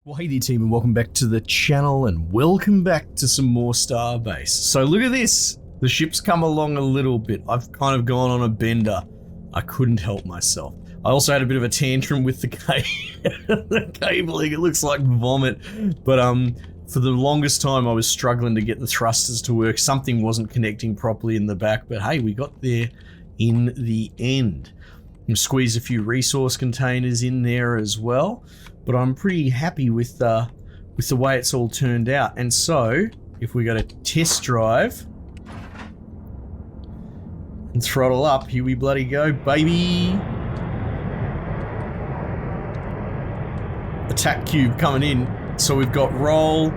Well, hey there team, and welcome back to the channel, and welcome back to some more Starbase. So look at this, the ship's come along a little bit. I've kind of gone on a bender. I couldn't help myself. I also had a bit of a tantrum with the, the cabling. It looks like vomit, but for the longest time I was struggling to get the thrusters to work. Something wasn't connecting properly in the back, but hey, we got there in the end. Squeeze a few resource containers in there as well, but I'm pretty happy with the way it's all turned out. And so if we go to test drive and throttle up, here we bloody go, baby. Attack cube coming in. So we've got roll,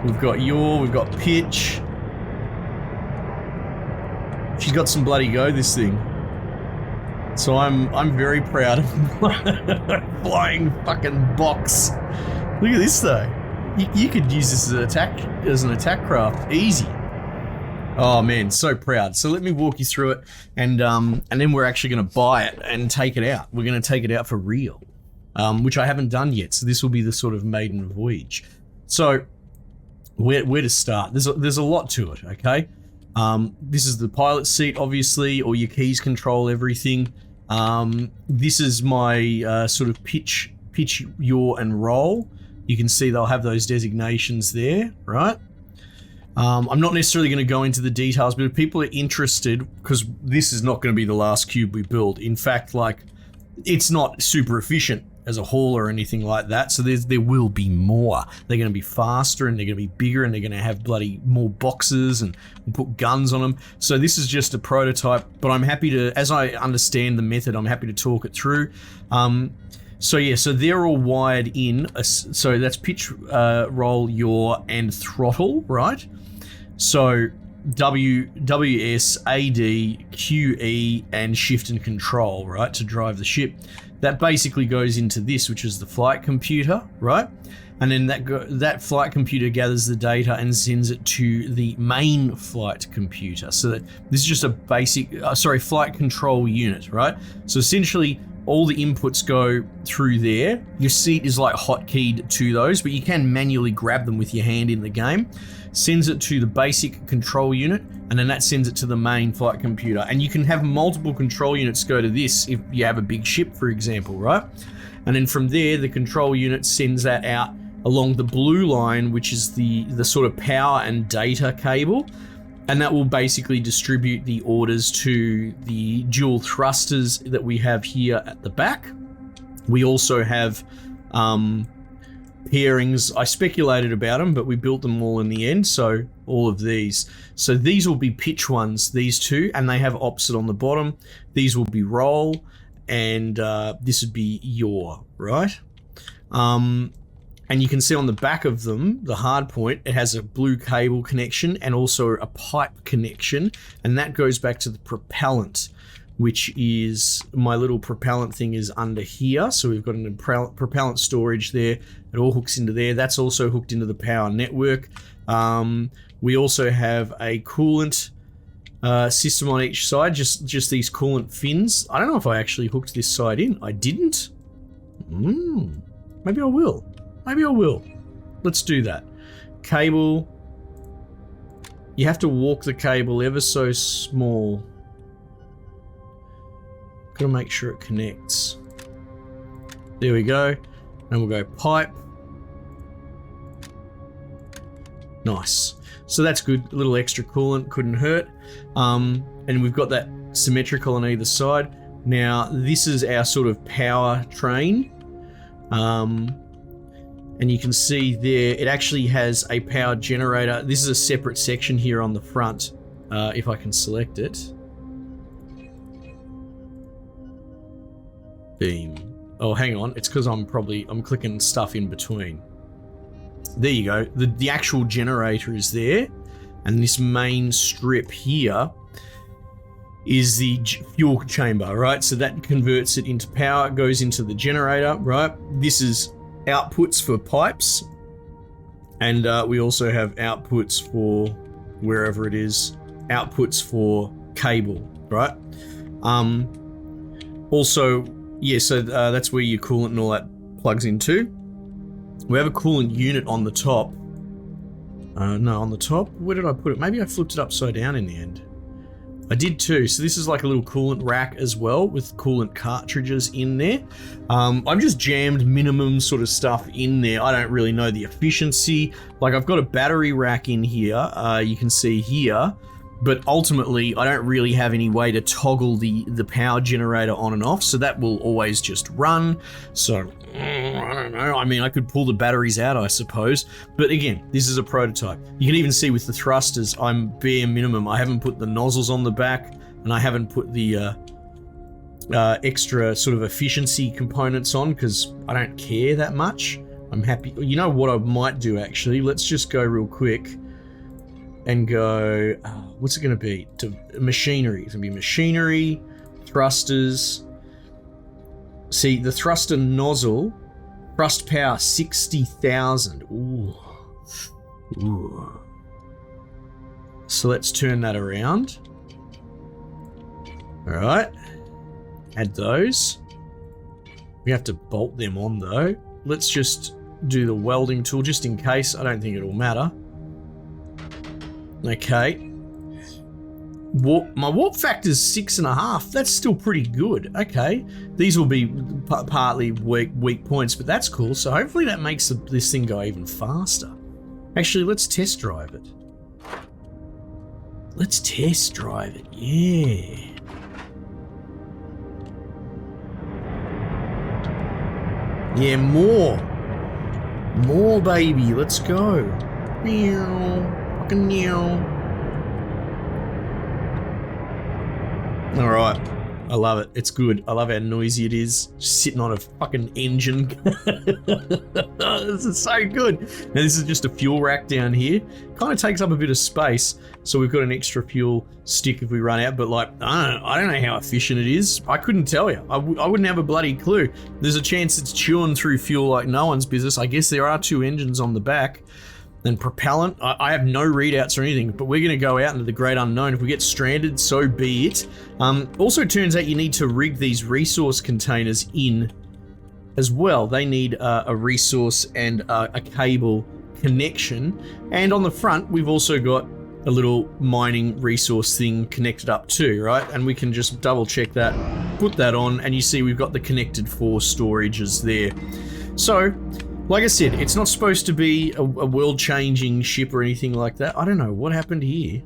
we've got yaw, we've got pitch. She's got some bloody go, this thing. So I'm very proud of flying fucking box. Look at this though. You could use this as an attack craft, easy. Oh man, so proud. So let me walk you through it, and then we're actually going to buy it and take it out. We're going to take it out for real, which I haven't done yet. So this will be the sort of maiden voyage. So where to start? There's a lot to it. Okay. This is the pilot seat, obviously. All your keys control everything. This is my sort of pitch, yaw, and roll. You can see they'll have those designations there, right? I'm not necessarily going to go into the details, but if people are interested, because this is not going to be the last cube we build. In fact, like, it's not super efficient as a haul or anything like that, so there will be more. They're going to be faster, and they're going to be bigger, and they're going to have bloody more boxes, and we'll put guns on them. So this is just a prototype, but I'm happy to, as I understand the method, I'm happy to talk it through. So yeah, so they're all wired in, so that's pitch, roll, yaw, and throttle, right? So WS, AD, QE, and shift and control, right, to drive the ship. That basically goes into this, which is the flight computer, right? And then that flight computer gathers the data and sends it to the main flight computer. So that this is just a basic, flight control unit, right? So essentially, all the inputs go through there. Your seat is like hotkeyed to those, but you can manually grab them with your hand in the game. Sends it to the basic control unit, and then that sends it to the main flight computer. And you can have multiple control units go to this if you have a big ship, for example, right? And then from there, the control unit sends that out along the blue line, which is the sort of power and data cable. And that will basically distribute the orders to the dual thrusters that we have here at the back. We also have pairings. I speculated about them, but we built them all in the end. So all of these. So these will be pitch ones, these two, and they have opposite on the bottom. These will be roll, and this would be yaw, right? And you can see on the back of them, the hard point, it has a blue cable connection and also a pipe connection, and that goes back to the propellant, which is, my little propellant thing is under here. So we've got an propellant storage there. It all hooks into there. That's also hooked into the power network. We also have a coolant system on each side, just these coolant fins. I don't know if I actually hooked this side in. I didn't. Maybe I will. Maybe I will. Let's do that. Cable. You have to walk the cable ever so small. Gotta make sure it connects. There we go. And we'll go pipe. Nice. So that's good. A little extra coolant couldn't hurt. And we've got that symmetrical on either side. Now, this is our sort of power train. And you can see there, it actually has a power generator. This is a separate section here on the front, if I can select it. Beam. Oh, hang on. It's because I'm clicking stuff in between. There you go. The actual generator is there. And this main strip here is the fuel chamber, right? So that converts it into power, goes into the generator, right? This is outputs for pipes, and we also have outputs for wherever it is, outputs for cable, right? Also, yeah, so that's where your coolant and all that plugs into. We have a coolant unit on the top. No, on the top? Where did I put it? Maybe I flipped it upside down in the end. I did too. So this is like a little coolant rack as well with coolant cartridges in there. I've just jammed minimum sort of stuff in there. I don't really know the efficiency. Like I've got a battery rack in here. You can see here. But ultimately, I don't really have any way to toggle the power generator on and off, so that will always just run. So, I don't know. I mean, I could pull the batteries out, I suppose. But again, this is a prototype. You can even see with the thrusters, I'm bare minimum. I haven't put the nozzles on the back, and I haven't put the extra sort of efficiency components on, because I don't care that much. I'm happy. You know what I might do, actually? Let's just go real quick and go, what's it going to be? To machinery. It's going to be machinery, thrusters. See, the thruster nozzle, thrust power 60,000. Ooh. Ooh. So let's turn that around. All right. Add those. We have to bolt them on though. Let's just do the welding tool just in case. I don't think it'll matter. Okay. My warp factor is 6.5. That's still pretty good. Okay. These will be partly weak points, but that's cool. So hopefully that makes this thing go even faster. Actually, let's test drive it. Let's test drive it. Yeah. Yeah, more. More, baby. Let's go. Meow. All right, I love it. It's good. I love how noisy it is. Just sitting on a fucking engine. This is so good. Now this is just a fuel rack down here. Kind of takes up a bit of space, so we've got an extra fuel stick if we run out. But like, I don't know how efficient it is. I couldn't tell you. I wouldn't have a bloody clue. There's a chance it's chewing through fuel like no one's business. I guess there are 2 engines on the back. And propellant, I have no readouts or anything, but we're going to go out into the great unknown. If we get stranded, so be it. Also turns out you need to rig these resource containers in as well. They need a resource and a cable connection. And on the front, we've also got a little mining resource thing connected up too, right? And we can just double check that, put that on, and you see we've got the connected 4 storages there. So, like I said, it's not supposed to be a world-changing ship or anything like that. I don't know. What happened here?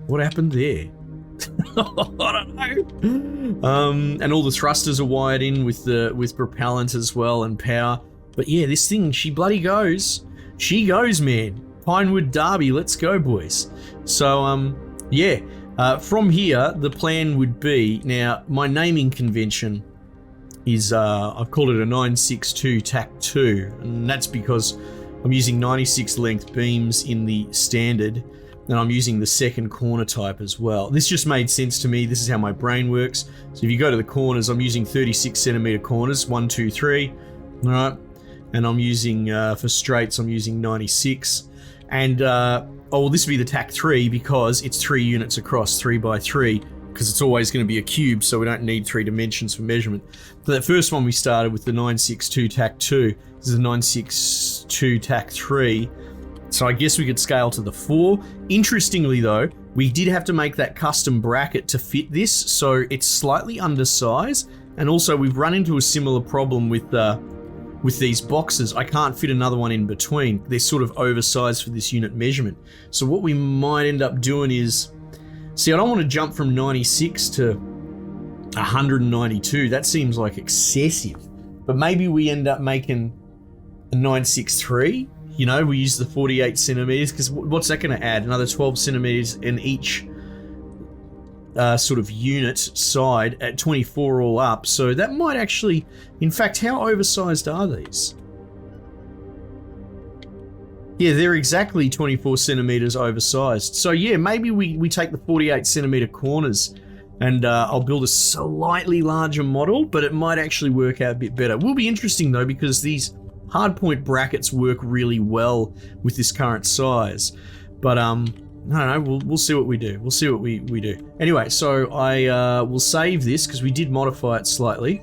What happened there? I don't know. And all the thrusters are wired in with propellant as well and power. But yeah, this thing, she bloody goes. She goes, man. Pinewood Derby, let's go, boys. So, yeah. From here, the plan would be... Now, my naming convention is I've called it a 962 Tac 2, and that's because I'm using 96 length beams in the standard, and I'm using the second corner type as well. This just made sense to me. This is how my brain works. So if you go to the corners, I'm using 36 centimeter corners, 1, 2, 3, all right? And I'm using, for straights, I'm using 96. And, oh, well, this would be the Tac 3 because it's 3 units across, 3 by 3, because it's always going to be a cube, so we don't need 3 dimensions for measurement. So that first one we started with the 962 Tac 2. This is the 962 Tac 3. So I guess we could scale to the 4. Interestingly though, we did have to make that custom bracket to fit this, so it's slightly undersized. And also we've run into a similar problem with these boxes. I can't fit another one in between. They're sort of oversized for this unit measurement. So what we might end up doing is, see, I don't want to jump from 96 to 192. That seems like excessive. But maybe we end up making a 963. You know, we use the 48 centimeters, because what's that going to add? Another 12 centimeters in each sort of unit side at 24 all up. So that might actually, in fact, how oversized are these? Yeah, they're exactly 24 centimeters oversized. So yeah, maybe we take the 48 centimeter corners and I'll build a slightly larger model, but it might actually work out a bit better. It will be interesting though, because these hardpoint brackets work really well with this current size. But I don't know, we'll see what we do. We'll see what we do. Anyway, so I will save this because we did modify it slightly.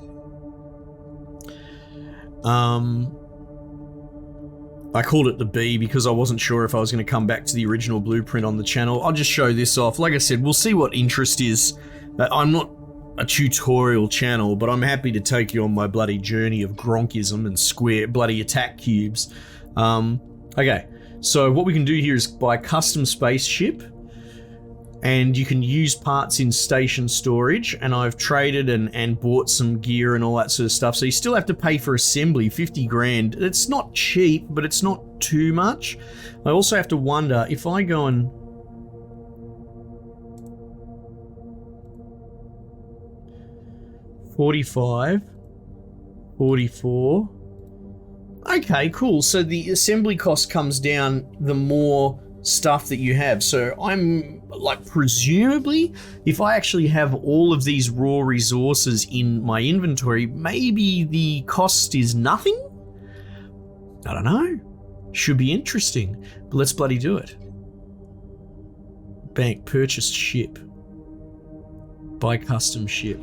I called it the B because I wasn't sure if I was going to come back to the original blueprint on the channel. I'll just show this off. Like I said, we'll see what interest is. I'm not a tutorial channel, but I'm happy to take you on my bloody journey of Gronkism and square bloody attack cubes. Okay, so what we can do here is buy custom spaceship, and you can use parts in station storage, and I've traded and bought some gear and all that sort of stuff. So you still have to pay for assembly, 50 grand. It's not cheap, but it's not too much. I also have to wonder if I go and... $45, $44. Okay, cool. So the assembly cost comes down the more stuff that you have. So I'm like, presumably, if I actually have all of these raw resources in my inventory, maybe the cost is nothing? I don't know. Should be interesting. But let's bloody do it. Bank, purchase ship. Buy custom ship.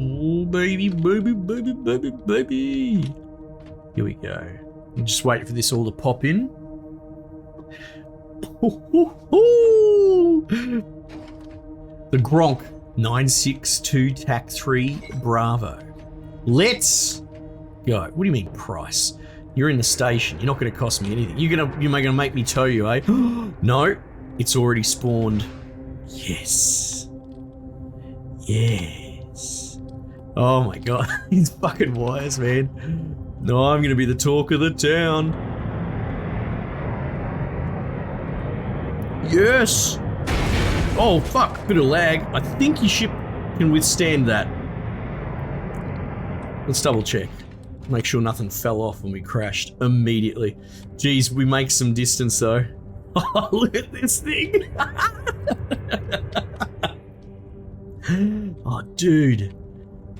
Oh, baby, baby, baby, baby, baby. Here we go. I'm just waiting for this all to pop in. The Gronk 962 TAC 3 Bravo. Let's go. What do you mean price? You're in the station. You're not going to cost me anything. You're gonna make me tow you, eh? No, it's already spawned. Yes. Yes. Oh my god, he's fucking wise, man. No, I'm gonna be the talk of the town. Yes! Oh fuck, bit of lag. I think your ship can withstand that. Let's double check. Make sure nothing fell off when we crashed immediately. Jeez, we make some distance though. Oh, look at this thing! Oh, dude.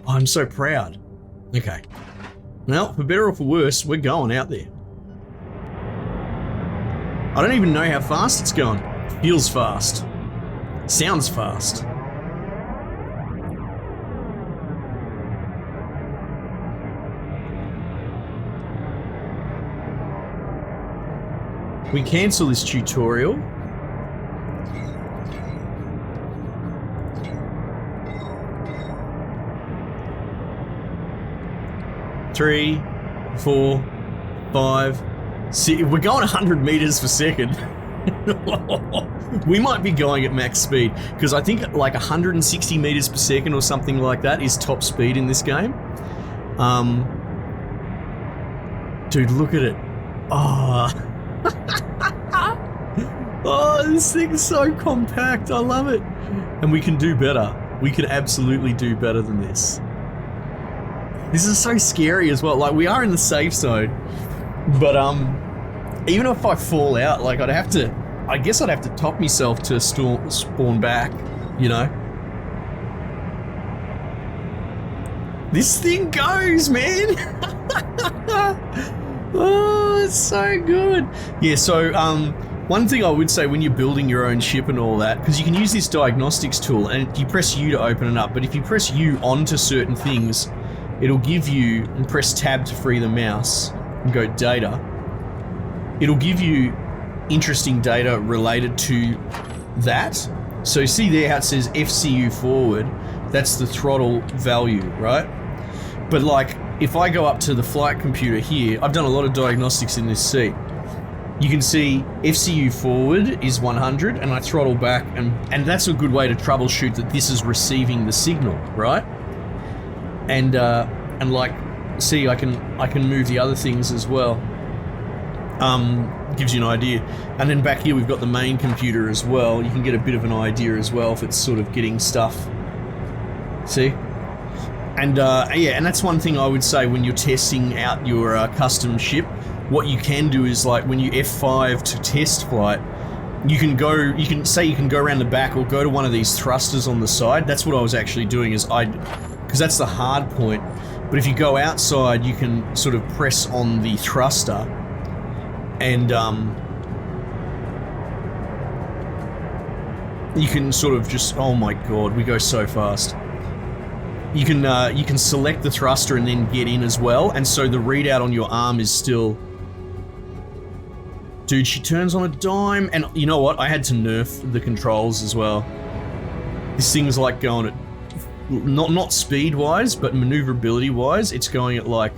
Oh, I'm so proud. Okay. Well, for better or for worse, we're going out there. I don't even know how fast it's going. Feels fast. Sounds fast. We cancel this tutorial. Three, 4, 5, 6. We're going 100 meters per second. We might be going at max speed because I think like 160 meters per second or something like that is top speed in this game. Dude, look at it. Oh. Oh, this thing's so compact. I love it. And we can do better. We can absolutely do better than this. This is so scary as well. Like, we are in the safe zone, but even if I fall out, like, I guess I'd have to top myself to spawn back, you know? This thing goes, man. Oh, it's so good. Yeah, so one thing I would say when you're building your own ship and all that, because you can use this diagnostics tool and you press U to open it up, but if you press U onto certain things, it'll give you, and press tab to free the mouse and go data, it'll give you interesting data related to that. So see there how it says FCU forward, that's the throttle value, right? But like, if I go up to the flight computer here, I've done a lot of diagnostics in this seat. You can see FCU forward is 100 and I throttle back and that's a good way to troubleshoot that this is receiving the signal, right? And like, see, I can move the other things as well. Gives you an idea. And then back here we've got the main computer as well. You can get a bit of an idea as well if it's sort of getting stuff. See? And yeah, and that's one thing I would say when you're testing out your custom ship. What you can do is, like, when you F5 to test flight, you can go around the back or go to one of these thrusters on the side. That's what I was actually doing, is because that's the hard point. But if you go outside, you can sort of press on the thruster and you can sort of just, oh my god, we go so fast. You can select the thruster and then get in as well, and so the readout on your arm is still Dude, she turns on a dime, and you know what? I had to nerf the controls as well. This thing's like going at, not speed-wise, but maneuverability-wise, it's going at like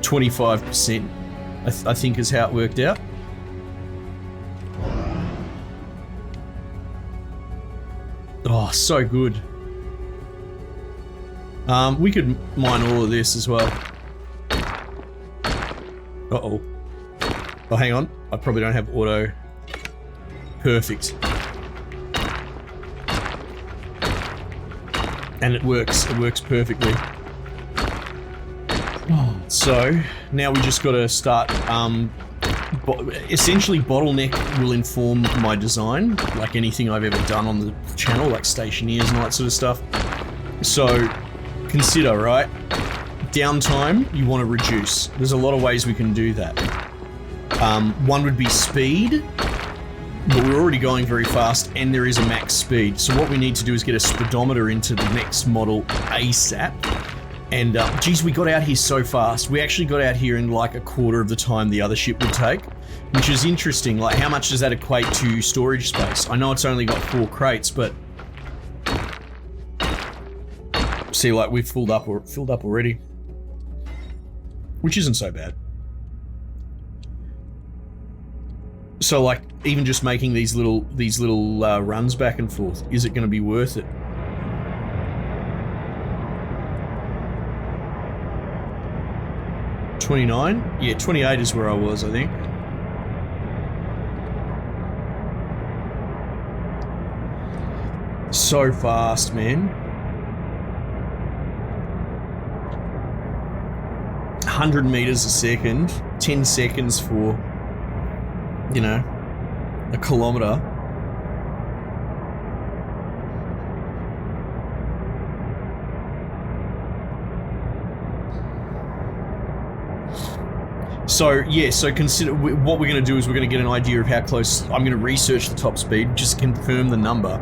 25%, I think is how it worked out. Oh, so good. We could mine all of this as well. Uh-oh. Oh, hang on. I probably don't have auto. Perfect. And it works. It works perfectly. So, now we just got to start... essentially, bottleneck will inform my design, like anything I've ever done on the channel, like stationeers and all that sort of stuff. So, consider, right? Downtime, you want to reduce. There's a lot of ways we can do that. One would be speed, but we're already going very fast and there is a max speed. So what we need to do is get a speedometer into the next model ASAP. And geez, we got out here so fast. We actually got out here in like a quarter of the time the other ship would take, which is interesting. Like, how much does that equate to storage space? I know it's only got 4 crates, but see, like, we've filled up already, which isn't so bad. So, like, even just making these little runs back and forth, is it going to be worth it? $29? Yeah, 28 is where I was, I think. So fast, man. 100 meters a second, 10 seconds for, you know, a kilometer. So, yeah, so consider, what we're going to do is we're going to get an idea of how close. I'm going to research the top speed, just confirm the number.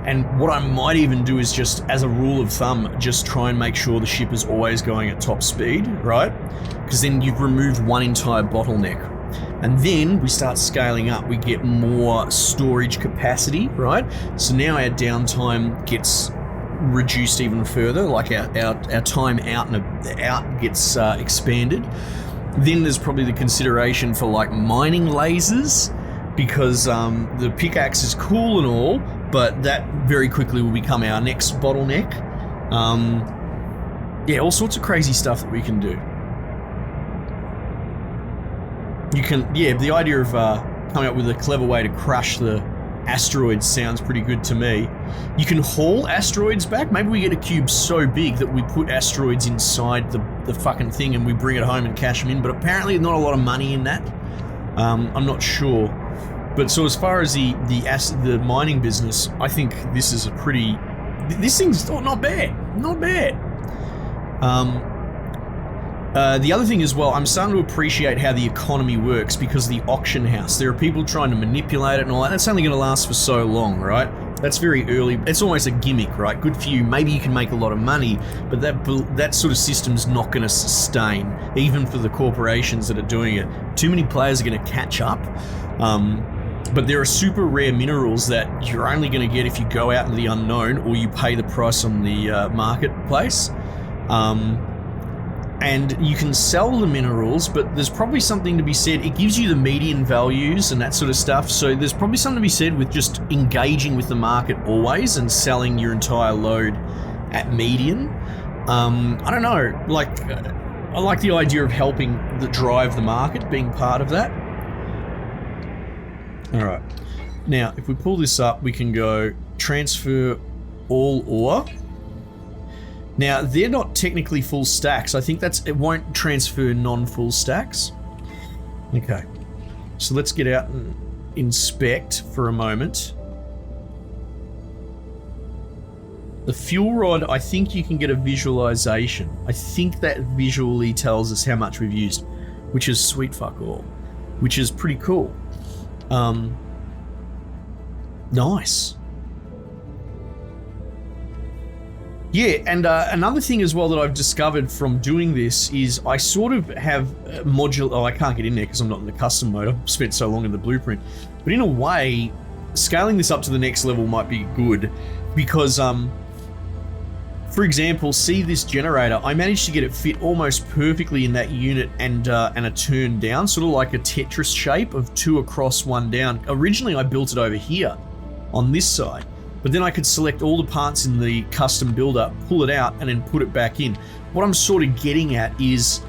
And what I might even do is just, as a rule of thumb, just try and make sure the ship is always going at top speed, right? Because then you've removed one entire bottleneck. And then we start scaling up, we get more storage capacity, right? So now our downtime gets reduced even further, like our time out and out gets expanded. Then there's probably the consideration for like mining lasers, because the pickaxe is cool and all, but that very quickly will become our next bottleneck. Yeah, all sorts of crazy stuff that we can do. You can, yeah, the idea of coming up with a clever way to crush the asteroids sounds pretty good to me. You can haul asteroids back. Maybe we get a cube so big that we put asteroids inside the fucking thing and we bring it home and cash them in, but apparently not a lot of money in that. I'm not sure. But so as far as the mining business, I think this is a pretty... This thing's not bad. Not bad. The other thing as well, I'm starting to appreciate how the economy works because of the auction house. There are people trying to manipulate it and all that. That's only going to last for so long, right? That's very early. It's almost a gimmick, right? Good for you. Maybe you can make a lot of money, but that sort of system's not going to sustain, even for the corporations that are doing it. Too many players are going to catch up. But there are super rare minerals that you're only going to get if you go out into the unknown or you pay the price on the marketplace. And you can sell the minerals, but there's probably something to be said. It gives you the median values and that sort of stuff. So there's probably something to be said with just engaging with the market always and selling your entire load at median. I don't know, like, I like the idea of helping drive the market, being part of that. All right. Now, if we pull this up, we can go transfer all ore. Now, they're not technically full stacks. I think it won't transfer non-full stacks. Okay. So let's get out and inspect for a moment. The fuel rod, I think you can get a visualization. I think that visually tells us how much we've used, which is sweet fuck all, which is pretty cool. Nice. Yeah, and another thing as well that I've discovered from doing this is I sort of have modular. Oh, I can't get in there because I'm not in the custom mode. I've spent so long in the blueprint. But in a way, scaling this up to the next level might be good because, for example, see this generator. I managed to get it fit almost perfectly in that unit and a turn down, sort of like a Tetris shape of 2 across, 1 down. Originally, I built it over here on this side. But then I could select all the parts in the custom builder, pull it out, and then put it back in. What I'm sort of getting at is,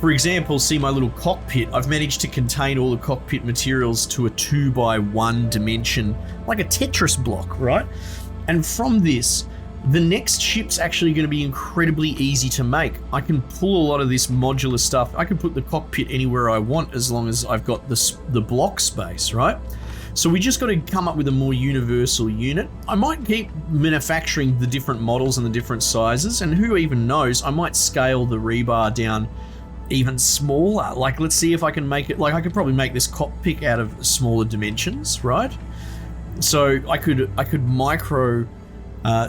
for example, see my little cockpit. I've managed to contain all the cockpit materials to a 2x1 dimension, like a Tetris block, right? And from this, the next ship's actually going to be incredibly easy to make. I can pull a lot of this modular stuff. I can put the cockpit anywhere I want as long as I've got the block space, right? So we just got to come up with a more universal unit. I might keep manufacturing the different models and the different sizes, and who even knows, I might scale the rebar down even smaller. Like, let's see if I can make it, like I could probably make this cockpit out of smaller dimensions, right? So I could micro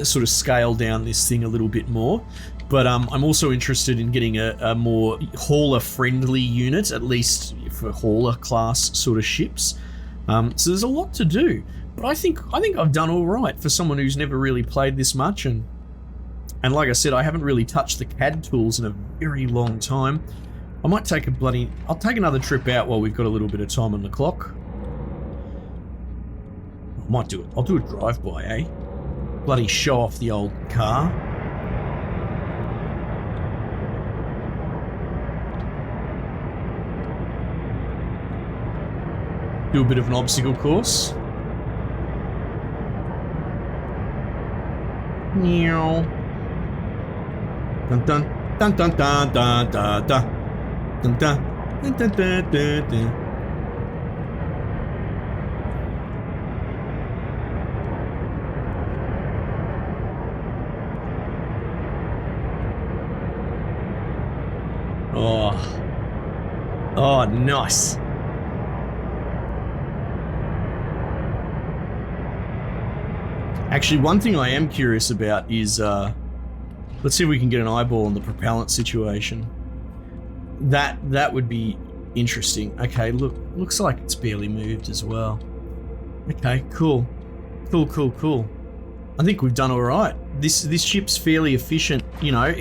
sort of scale down this thing a little bit more. But I'm also interested in getting a more hauler-friendly unit, at least for hauler class sort of ships. So there's a lot to do, but I think I've done all right for someone who's never really played this much, and like I said, I haven't really touched the CAD tools in a very long time. I might take I'll take another trip out while we've got a little bit of time on the clock. I might do it. I'll do a drive-by, eh? Bloody show off the old car. Do a bit of an obstacle course. Meow. Dun dun dun dun dun dun dun dun dun dun dun dun dun dun. Oh, nice. Actually, one thing I am curious about is, let's see if we can get an eyeball on the propellant situation. That would be interesting. Okay, looks like it's barely moved as well. Okay, cool. Cool. I think we've done all right. This ship's fairly efficient. You know,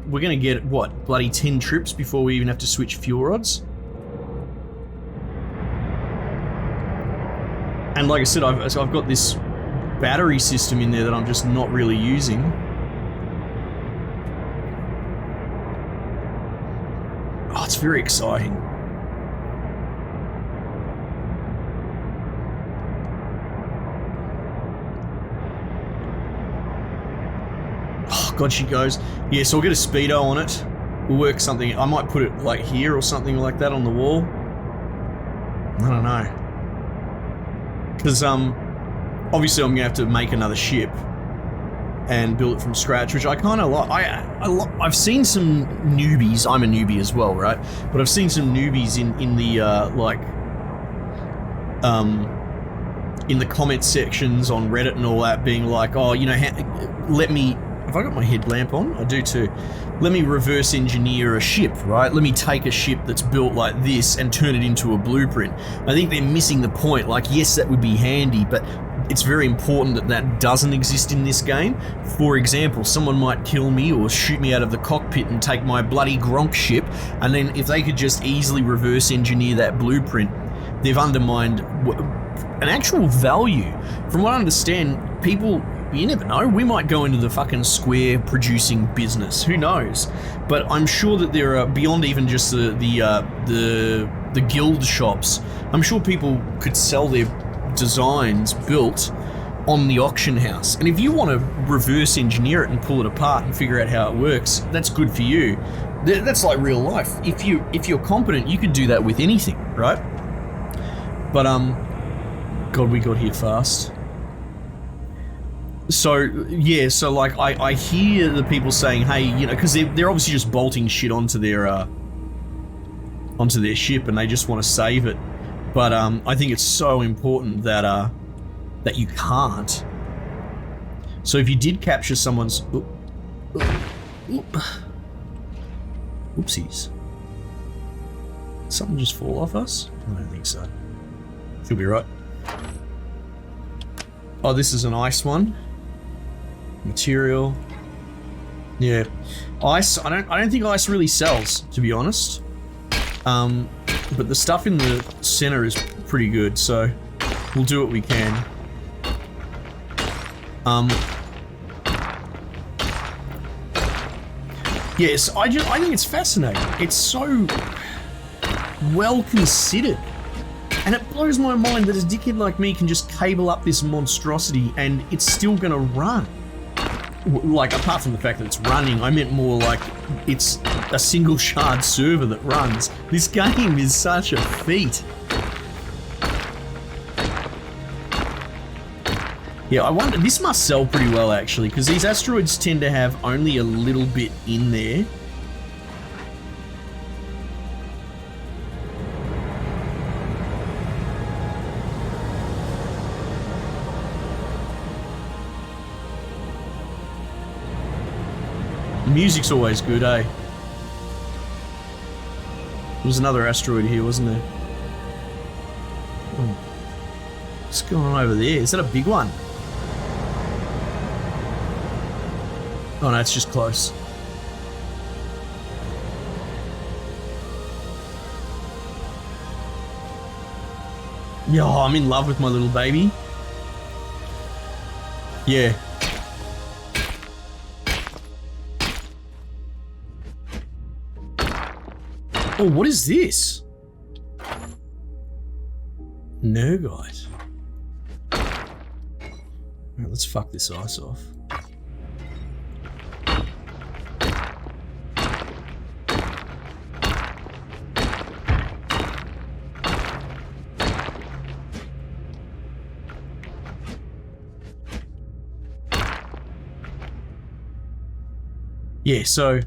we're gonna get what, bloody 10 trips before we even have to switch fuel rods. And like I said, I've got this battery system in there that I'm just not really using. Oh, it's very exciting. Oh god, she goes. Yeah, so we'll get a speedo on it. We'll work something. I might put it like here or something like that on the wall. I don't know. Because obviously I'm gonna have to make another ship and build it from scratch, which I kind of like. I've seen some newbies. I'm a newbie as well, right? But I've seen some newbies in the in the comment sections on Reddit and all that, being like, oh, you know, let me. Have I got my headlamp on? I do too. Let me reverse engineer a ship, right? Let me take a ship that's built like this and turn it into a blueprint. I think they're missing the point. Like, yes, that would be handy, but it's very important that that doesn't exist in this game. For example, someone might kill me or shoot me out of the cockpit and take my bloody Gronk ship, and then if they could just easily reverse engineer that blueprint, they've undermined an actual value. From what I understand, people, you never know, we might go into the fucking square producing business, who knows? But I'm sure that there are, beyond even just the guild shops, I'm sure people could sell their designs built on the auction house. And if you want to reverse engineer it and pull it apart and figure out how it works, that's good for you. That's like real life. If you're competent, you could do that with anything, right? But God, we got here fast. So yeah, so like I hear the people saying, hey, you know, because they're obviously just bolting shit onto their ship and they just want to save it. But I think it's so important that that you can't. So if you did capture someone's, Oop. Oopsies. Something just fall off us? I don't think so. Should be right. Oh, this is an ice one. Material. Yeah. Ice, I don't think ice really sells, to be honest. But the stuff in the center is pretty good, so we'll do what we can. Yes, I think it's fascinating. It's so well considered. And it blows my mind that a dickhead like me can just cable up this monstrosity and it's still gonna run. Like, apart from the fact that it's running, I meant more like it's a single shard server that runs. This game is such a feat. Yeah, I wonder, this must sell pretty well actually, because these asteroids tend to have only a little bit in there. The music's always good, eh? There was another asteroid here, wasn't there? Oh. What's going on over there? Is that a big one? Oh no, it's just close. Yo, I'm in love with my little baby. Yeah. Oh, what is this? Nergite. Alright, let's fuck this ice off. Yeah, so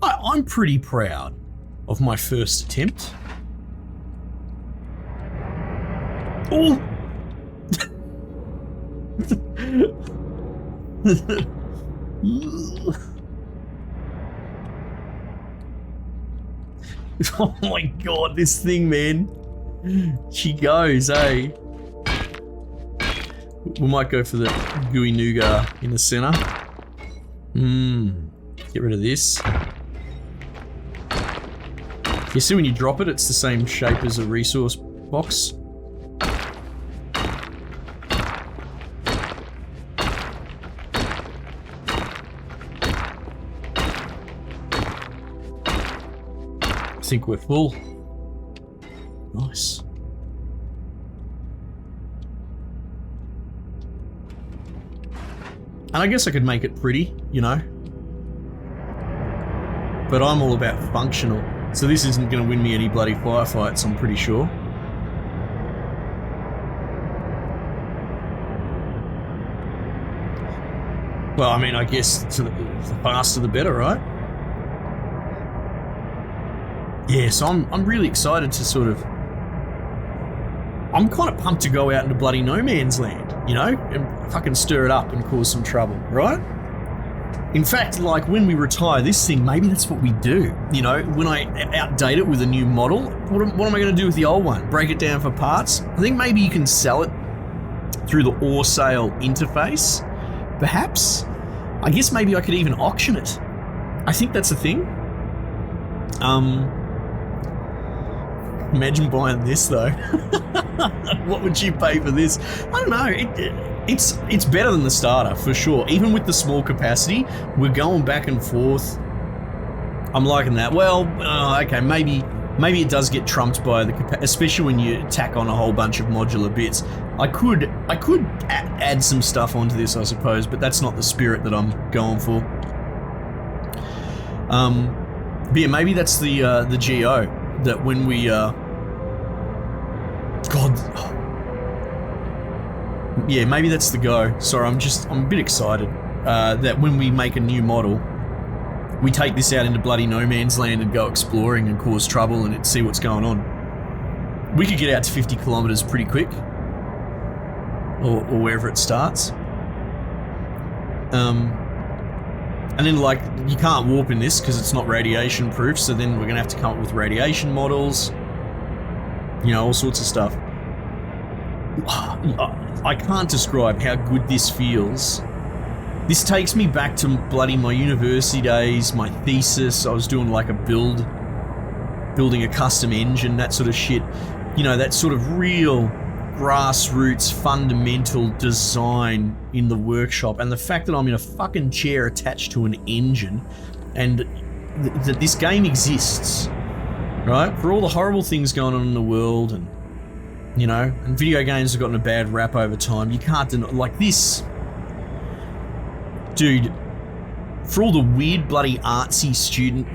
I'm pretty proud of my first attempt. Oh! Oh my god, this thing, man. She goes, eh? We might go for the gooey nougat in the center. Get rid of this. You see when you drop it, it's the same shape as a resource box. I think we're full. Nice. And I guess I could make it pretty, you know. But I'm all about functional. So this isn't going to win me any bloody firefights, I'm pretty sure. Well, I mean, I guess the faster the better, right? Yeah, so I'm really excited to sort of... I'm kind of pumped to go out into bloody no man's land, you know? And fucking stir it up and cause some trouble, right? In fact, like when we retire this thing, maybe that's what we do. You know, when I outdate it with a new model, what am I going to do with the old one? Break it down for parts? I think maybe you can sell it through the or sale interface, perhaps. I guess maybe I could even auction it. I think that's a thing. Imagine buying this though. What would you pay for this? I don't know. It's better than the starter for sure. Even with the small capacity, we're going back and forth. I'm liking that. Well, okay, maybe it does get trumped by the capacity, especially when you tack on a whole bunch of modular bits. I could add some stuff onto this, I suppose, but that's not the spirit that I'm going for. But yeah, maybe that's the GO that when we yeah, maybe that's the go. Sorry, I'm a bit excited that when we make a new model, we take this out into bloody no man's land and go exploring and cause trouble and see what's going on. We could get out to 50 kilometers pretty quick, or wherever it starts. And then, like, you can't warp in this because it's not radiation proof, so then we're gonna have to come up with radiation models. You know, all sorts of stuff. I can't describe how good this feels. This takes me back to bloody my university days, my thesis. I was doing like a building a custom engine, that sort of shit. You know, that sort of real grassroots, fundamental design in the workshop. And the fact that I'm in a fucking chair attached to an engine and that this game exists, right? For all the horrible things going on in the world and, you know, and video games have gotten a bad rap over time. You can't deny, like this. Dude, for all the weird bloody artsy student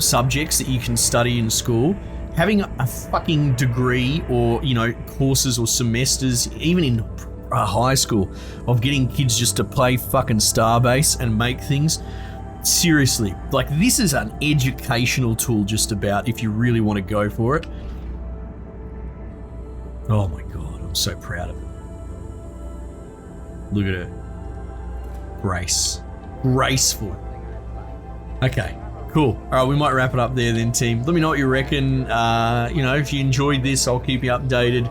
subjects that you can study in school, having a fucking degree or, you know, courses or semesters, even in high school, of getting kids just to play fucking Starbase and make things, seriously, like this is an educational tool just about if you really want to go for it. Oh my God, I'm so proud of it. Look at her. Graceful. Okay, cool. All right, we might wrap it up there then, team. Let me know what you reckon. You know, if you enjoyed this, I'll keep you updated.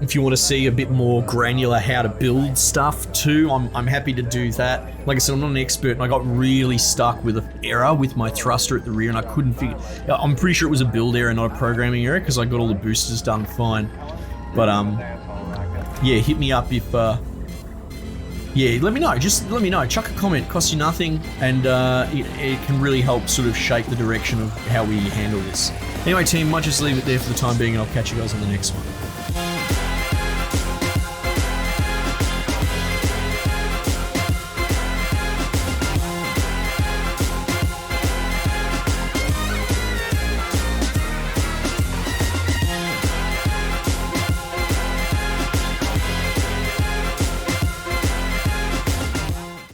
If you want to see a bit more granular how to build stuff too, I'm happy to do that. Like I said, I'm not an expert, and I got really stuck with an error with my thruster at the rear, and I couldn't figure. I'm pretty sure it was a build error, not a programming error, because I got all the boosters done fine. But yeah, hit me up if. Yeah, let me know. Just let me know. Chuck a comment. It costs you nothing, and it can really help sort of shape the direction of how we handle this. Anyway, team, might just leave it there for the time being, and I'll catch you guys on the next one.